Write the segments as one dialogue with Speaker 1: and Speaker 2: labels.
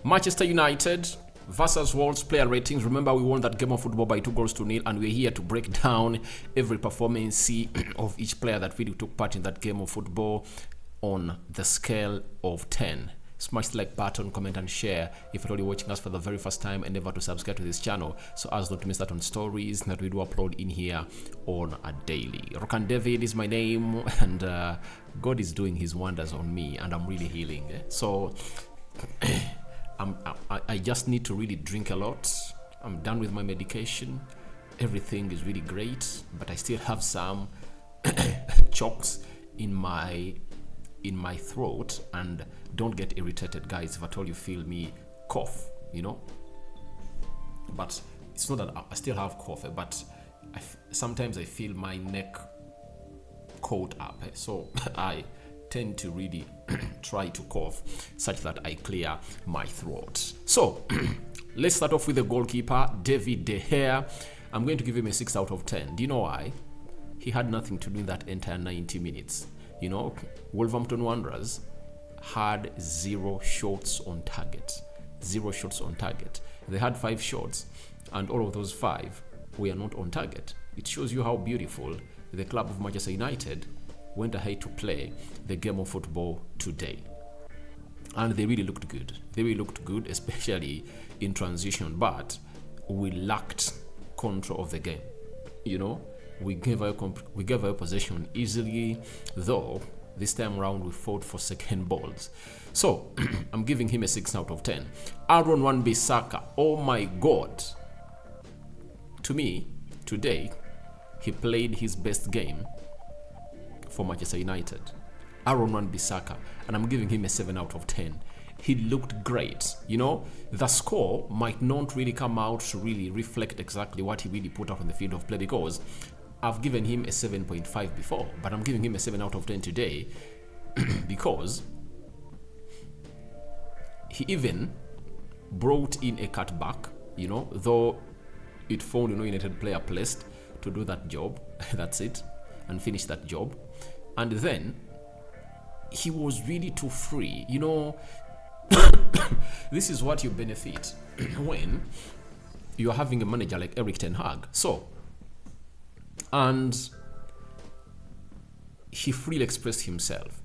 Speaker 1: Manchester United versus Wolves player ratings. Remember, we won that game of football by 2-0, and we're here to break down every performance of each player that really took part in that game of football on the scale of 10. Smash the like button, comment and share if you're already watching us for the very first time, and never to subscribe to this channel so as not to miss out on stories that we do upload in here on a daily. Rokan David is my name, and God is doing his wonders on me, and I'm really healing. So I just need to really drink a lot. I'm done with my medication. Everything is really great, but I still have some chokes in my throat. And don't get irritated, guys, if at all you feel me cough, but it's not that I still have cough, but sometimes I feel my neck caught up, so I tend to really try to cough such that I clear my throat. So let's start off with the goalkeeper, David De Gea. I'm going to give him a 6 out of 10. Do you know why? He had nothing to do in that entire 90 minutes. Wolverhampton Wanderers had 0 shots on target. 0 shots on target. They had 5 shots, and all of those 5 were not on target. It shows you how beautiful the club of Manchester United went ahead to play the game of football today. And they really looked good. They really looked good, especially in transition, but we lacked control of the game. We gave our possession easily, though this time around we fought for second balls. So I'm giving him a 6 out of 10. Aaron Wan-Bissaka, oh my God. To me, today, he played his best game for Manchester United. Aaron Wan-Bissaka, and I'm giving him a 7 out of 10. He looked great. The score might not really come out to really reflect exactly what he really put out on the field of play, because I've given him a 7.5 before, but I'm giving him a 7 out of 10 today because he even brought in a cutback, though it found United player placed to do that job. That's it, and finish that job. And then he was really too free. This is what you benefit when you're having a manager like Erik ten Hag. And he freely expressed himself.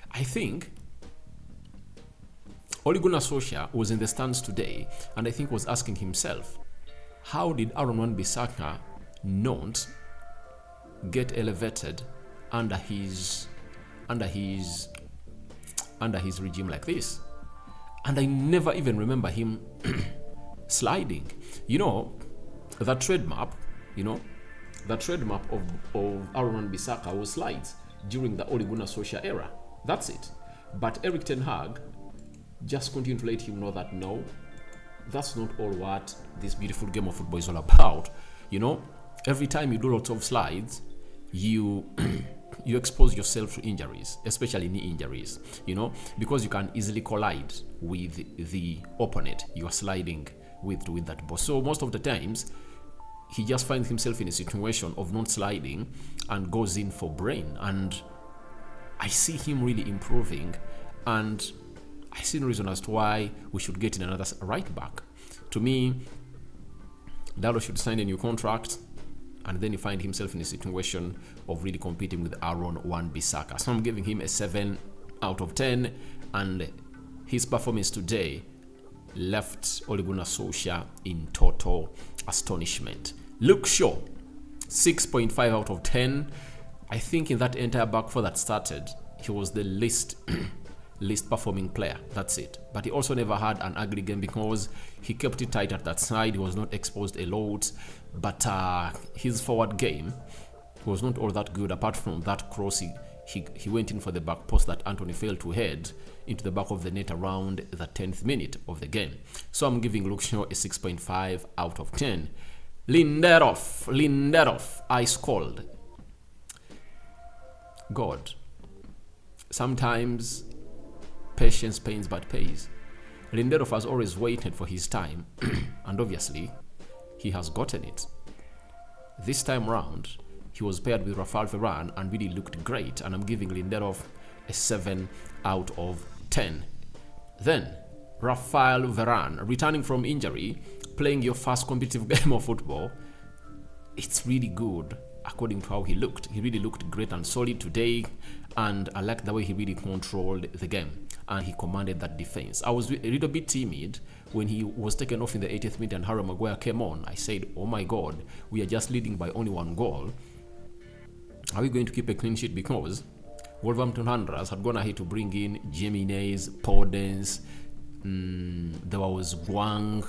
Speaker 1: I think Ole Gunnar Solskjaer was in the stands today, and I think was asking himself, how did Aaron Wan-Bissaka not get elevated under his regime like this? And I never even remember him sliding. That trademark, the trademark of Aaron Wan-Bissaka was slides during the Ole Gunnar Solskjaer era. That's it. But Erik ten Hag just continued to let him know that no, that's not all what this beautiful game of football is all about. Every time you do lots of slides, you expose yourself to injuries, especially knee injuries, because you can easily collide with the opponent you are sliding with to win that ball. So most of the times, he just finds himself in a situation of not sliding and goes in for brain. And I see him really improving, and I see no reason as to why we should get in another right back. To me, Dalot should sign a new contract, and then he find himself in a situation of really competing with Aaron Wan-Bissaka. So I'm giving him a 7 out of 10, and his performance today left Ole Gunnar Solskjaer in total astonishment. Luke Shaw, 6.5 out of 10. I think in that entire back four that started, he was the least performing player. That's it. But he also never had an ugly game because he kept it tight at that side. He was not exposed a lot. But his forward game was not all that good. Apart from that cross, he went in for the back post that Anthony failed to head into the back of the net around the 10th minute of the game. So I'm giving Luke Shaw a 6.5 out of 10. Lindelof, ice cold. God, sometimes patience pains but pays. Lindelof has always waited for his time, and obviously, he has gotten it. This time round, he was paired with Rafael Varane and really looked great, and I'm giving Lindelof a 7 out of 10. Then, Rafael Varane, returning from injury, playing your first competitive game of football. It's really good according to how he looked. He really looked great and solid today, and I like the way he really controlled the game and he commanded that defense. I was a little bit timid when he was taken off in the 80th minute and Harry Maguire came on. I said, oh my God, we are just leading by only 1 goal. Are we going to keep a clean sheet? Because Wolverhampton Wanderers had gone ahead to bring in Jimenez, Podence, there was Guang,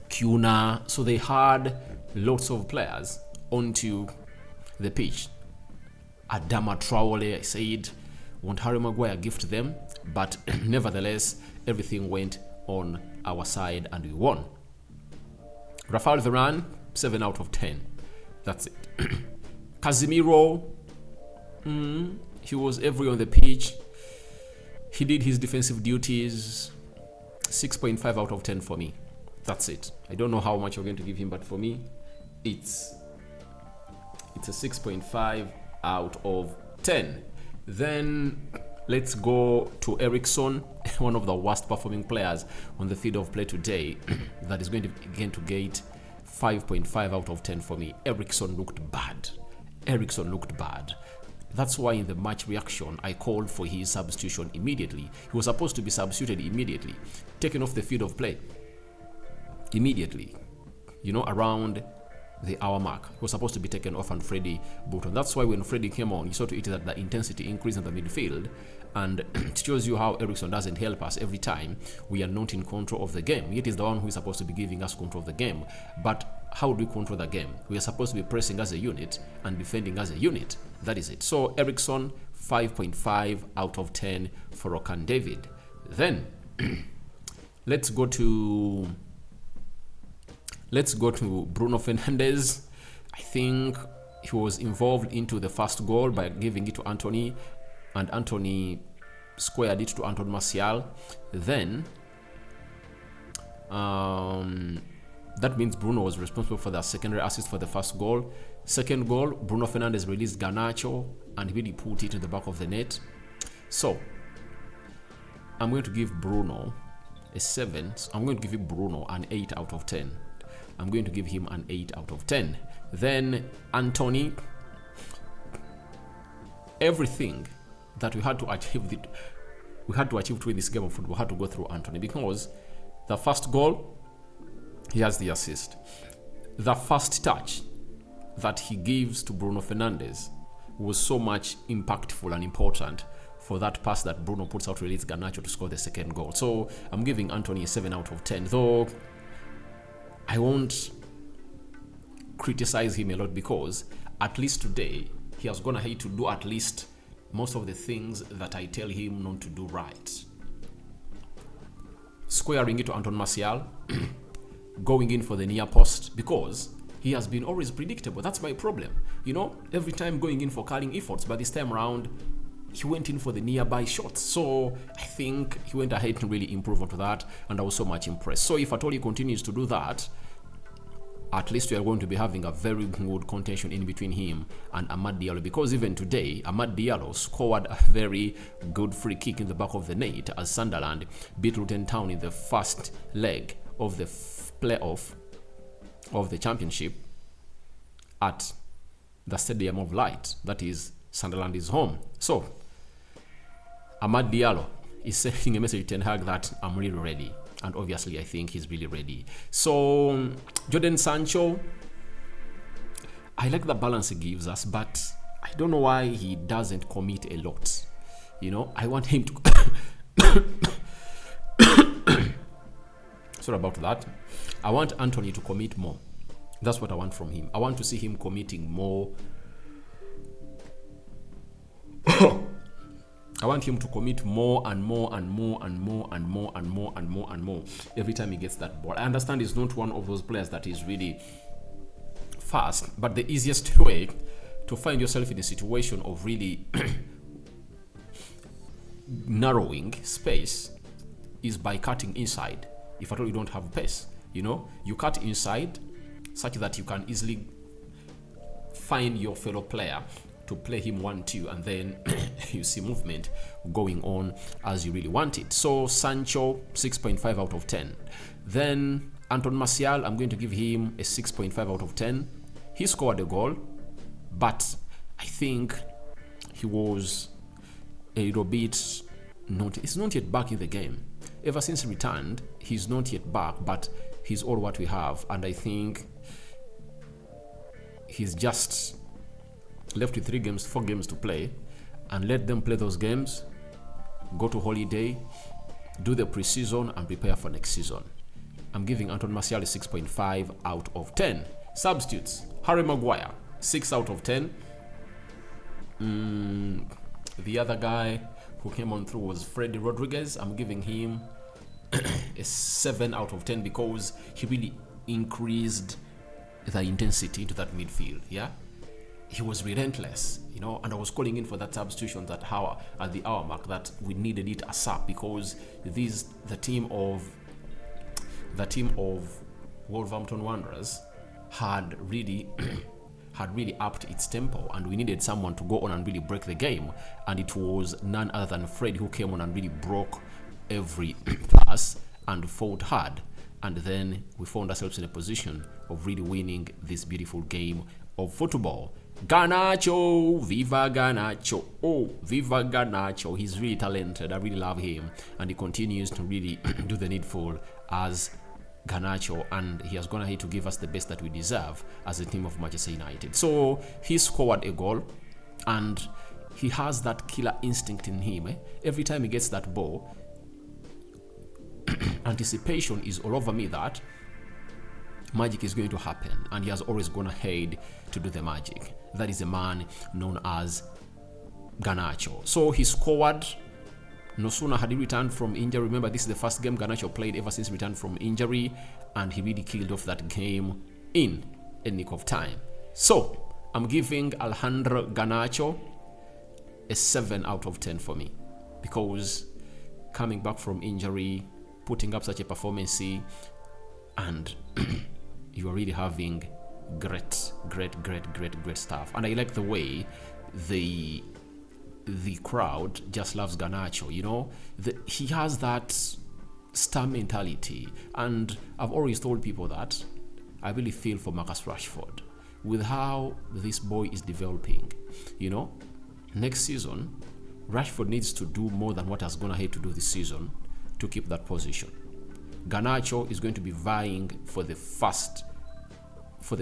Speaker 1: Kuna, so they had lots of players onto the pitch. Adama Traore, I said, won't Harry Maguire gift them? But nevertheless, everything went on our side and we won. Rafael Varane, 7 out of 10. That's it. Casemiro, he was everywhere on the pitch. He did his defensive duties. 6.5 out of 10 for me. That's it. I don't know how much you're going to give him, but for me, it's a 6.5 out of 10. Then let's go to Ericsson, one of the worst performing players on the field of play today. That is going to again to get 5.5 out of 10 for me. Ericsson looked bad. That's why in the match reaction, I called for his substitution immediately. He was supposed to be substituted immediately, taken off the field of play immediately, around the hour mark. He was supposed to be taken off and Freddie Button. That's why when Freddie came on, you saw to it that the intensity increased in the midfield, and it shows you how Ericsson doesn't help us every time we are not in control of the game. Yet he's the one who is supposed to be giving us control of the game. But how do we control the game? We are supposed to be pressing as a unit and defending as a unit. That is it. So Ericsson, 5.5 out of 10 for Okan David. Then let's go to Bruno Fernandes. I think he was involved into the first goal by giving it to Anthony, and Anthony squared it to Anton Martial. Then that means Bruno was responsible for the secondary assist for the first goal. Second goal, Bruno Fernandes released Garnacho and really put it in the back of the net. So I'm going to give Bruno a 7. I'm going to give Bruno an 8 out of 10. I'm going to give him an 8 out of 10. Then Anthony, everything that we had to achieve to win this game of football had to go through Anthony, because the first goal, he has the assist. The first touch that he gives to Bruno Fernandes was so much impactful and important for that pass that Bruno puts out to release Garnacho to score the second goal. So I'm giving Anthony a 7 out of 10, though I won't criticize him a lot, because at least today he has gone ahead to do at least most of the things that I tell him not to do right. Squaring it to Anton Martial, going in for the near post, because he has been always predictable. That's my problem. Every time going in for curling efforts, but this time around, he went in for the nearby shots. So I think he went ahead to really improve onto that, and I was so much impressed. So if at all he continues to do that, at least we are going to be having a very good contention in between him and Amad Diallo, because even today, Amad Diallo scored a very good free kick in the back of the net as Sunderland beat Luton Town in the first leg of the playoff of the championship at the Stadium of Light. That is, Sunderland is home. So Amad Diallo is sending a message to Ten Hag that I'm really ready, and obviously I think he's really ready. So Jadon Sancho, I like the balance he gives us, but I don't know why he doesn't commit a lot. I want him to sorry about that. I want Anthony to commit more. That's what I want from him. I want to see him committing more. I want him to commit more and more and more and more and more and more and more and more every time he gets that ball. I understand he's not one of those players that is really fast, but the easiest way to find yourself in a situation of really narrowing space is by cutting inside. If at all you don't have pace, you cut inside such that you can easily find your fellow player to play him 1-2, and then you see movement going on as you really want it. So Sancho, 6.5 out of 10. Then Anton Martial, I'm going to give him a 6.5 out of 10. He scored a goal, but I think he was a little bit he's not yet back in the game. Ever since he returned, he's not yet back, but he's all what we have, and I think he's just left with 4 games to play, and let them play those games, go to holiday, do the preseason, and prepare for next season. I'm giving Anton Martial a 6.5 out of 10. Substitutes: Harry Maguire, 6 out of 10. The other guy who came on through was Freddy Rodriguez. I'm giving him a 7 out of 10 because he really increased the intensity into that midfield. Yeah, he was relentless, you know, and I was calling in for that substitution at the hour mark that we needed it ASAP, because the team of Wolverhampton Wanderers had really upped its tempo, and we needed someone to go on and really break the game, and it was none other than Fred who came on and really broke every pass and fought hard, and then we found ourselves in a position of really winning this beautiful game of football. Garnacho, viva Garnacho, oh viva Garnacho. He's really talented, I really love him, and he continues to really do the needful as Garnacho, and he has gone ahead to give us the best that we deserve as a team of Manchester United. So he scored a goal, and he has that killer instinct in him. Every time he gets that ball, anticipation is all over me that magic is going to happen, and he has always gone ahead to do the magic. That is a man known as Garnacho. So he scored. No sooner had he returned from injury. Remember, this is the first game Garnacho played ever since he returned from injury, and he really killed off that game in a nick of time. So I'm giving Alejandro Garnacho a 7 out of 10 for me, because coming back from injury, putting up such a performance, and you are really having great stuff. And I like the way the crowd just loves Garnacho, you know. He has that star mentality, and I've always told people that I really feel for Marcus Rashford with how this boy is developing. You know, next season Rashford needs to do more than what has gone ahead to do this season to keep that position. Garnacho is going to be vying for the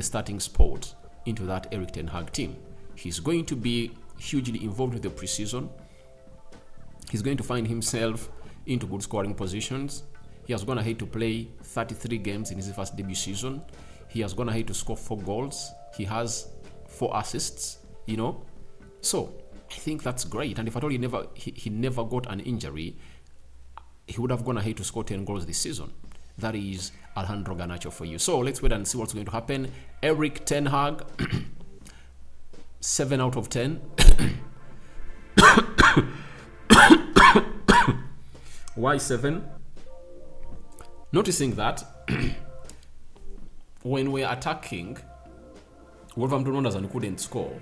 Speaker 1: starting spot into that Erik ten Hag team. He's going to be hugely involved with the preseason. He's going to find himself into good scoring positions. He has gone ahead to play 33 games in his first debut season. He has gone ahead to score 4 goals. He has 4 assists, you know. So I think that's great. And if at all he never got an injury, he would have gone ahead to score 10 goals this season. That is Alejandro Garnacho for you. So let's wait and see what's going to happen. Erik ten Hag, 7 out of 10. Why 7? Noticing that when we're attacking, Wolverhampton Wanderers and couldn't score,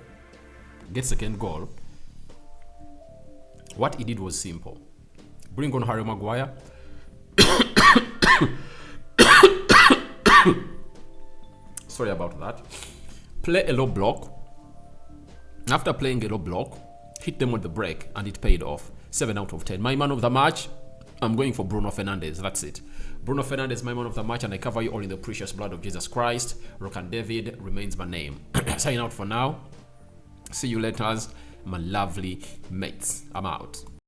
Speaker 1: get second goal, what he did was simple. Bring on Harry Maguire. Sorry about that. Play a low block. After playing a low block, hit them with the break, and it paid off. 7 out of 10. My man of the match, I'm going for Bruno Fernandes. That's it. Bruno Fernandes, my man of the match, and I cover you all in the precious blood of Jesus Christ. Rock and David remains my name. Sign out for now. See you later, my lovely mates. I'm out.